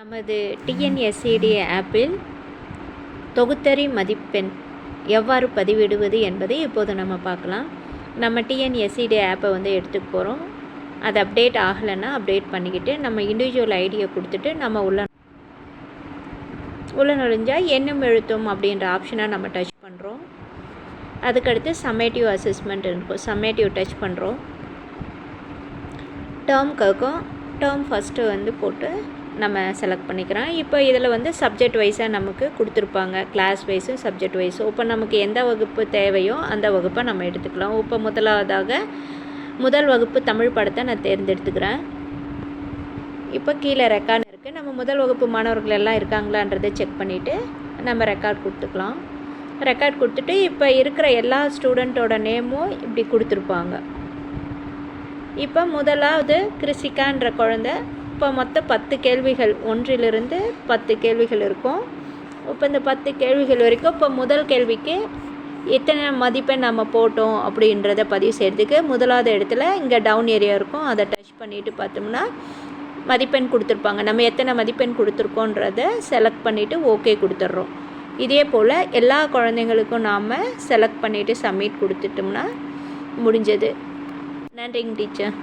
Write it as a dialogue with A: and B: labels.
A: நமது டிஎன்எஸ்சிடி ஆப்பில் தொகுத்தறி மதிப்பெண் எவ்வாறு பதிவிடுவது என்பதை இப்போது நம்ம பார்க்கலாம். நம்ம டிஎன்எஸ்சிடி ஆப்பை எடுத்துக்க போகிறோம். அது அப்டேட் ஆகலைன்னா அப்டேட் பண்ணிக்கிட்டு நம்ம இண்டிவிஜுவல் ஐடியை கொடுத்துட்டு நம்ம உள்ள நுழைஞ்சால் எண்ணும் எழுத்தும் அப்படின்ற ஆப்ஷனை நம்ம டச் பண்ணுறோம். அதுக்கடுத்து சம்மேட்டிவ் அசஸ்மெண்ட் இருக்கும். சம்மேட்டிவ் டச் பண்ணுறோம். டேர்ம் கேட்கும். டேர்ம் ஃபஸ்ட்டு போட்டு நம்ம செலக்ட் பண்ணிக்கிறோம். இப்போ இதில் சப்ஜெக்ட் வைஸாக நமக்கு கொடுத்துருப்பாங்க. கிளாஸ் வைஸும் சப்ஜெக்ட் வைஸும். இப்போ நமக்கு எந்த வகுப்பு தேவையோ அந்த வகுப்பை நம்ம எடுத்துக்கலாம். இப்போ முதல் வகுப்பு தமிழ் படத்தை நான் தேர்ந்தெடுத்துக்கிறேன். இப்போ கீழே ரெக்கார்டு இருக்குது. நம்ம முதல் வகுப்பு மாணவர்கள் எல்லாம் இருக்காங்களான்றதை செக் பண்ணிவிட்டு நம்ம ரெக்கார்ட் கொடுத்துக்கலாம். ரெக்கார்ட் கொடுத்துட்டு இப்போ இருக்கிற எல்லா ஸ்டூடெண்ட்டோட நேமும் இப்படி கொடுத்துருப்பாங்க. இப்போ முதலாவது கிருஷிகான்ற குழந்தை. இப்போ மொத்தம் 10 கேள்விகள், 1லிருந்து 10 கேள்விகள் இருக்கும். இப்போ இந்த 10 கேள்விகள் வரைக்கும் இப்போ முதல் கேள்விக்கு எத்தனை மதிப்பெண் நம்ம போட்டோம் அப்படின்றத பதிவு செய்கிறதுக்கு முதலாவது இடத்துல இங்கே டவுன் ஏரியா இருக்கும். அதை டச் பண்ணிவிட்டு பார்த்தோம்னா மதிப்பெண் கொடுத்துருப்பாங்க. நம்ம எத்தனை மதிப்பெண் கொடுத்துருக்கோன்றதை செலக்ட் பண்ணிவிட்டு ஓகே கொடுத்துட்றோம். இதே போல் எல்லா குழந்தைங்களுக்கும் நாம் செலக்ட் பண்ணிவிட்டு சப்மிட் கொடுத்துட்டோம்னா முடிஞ்சது. நன்றிங்க டீச்சர்.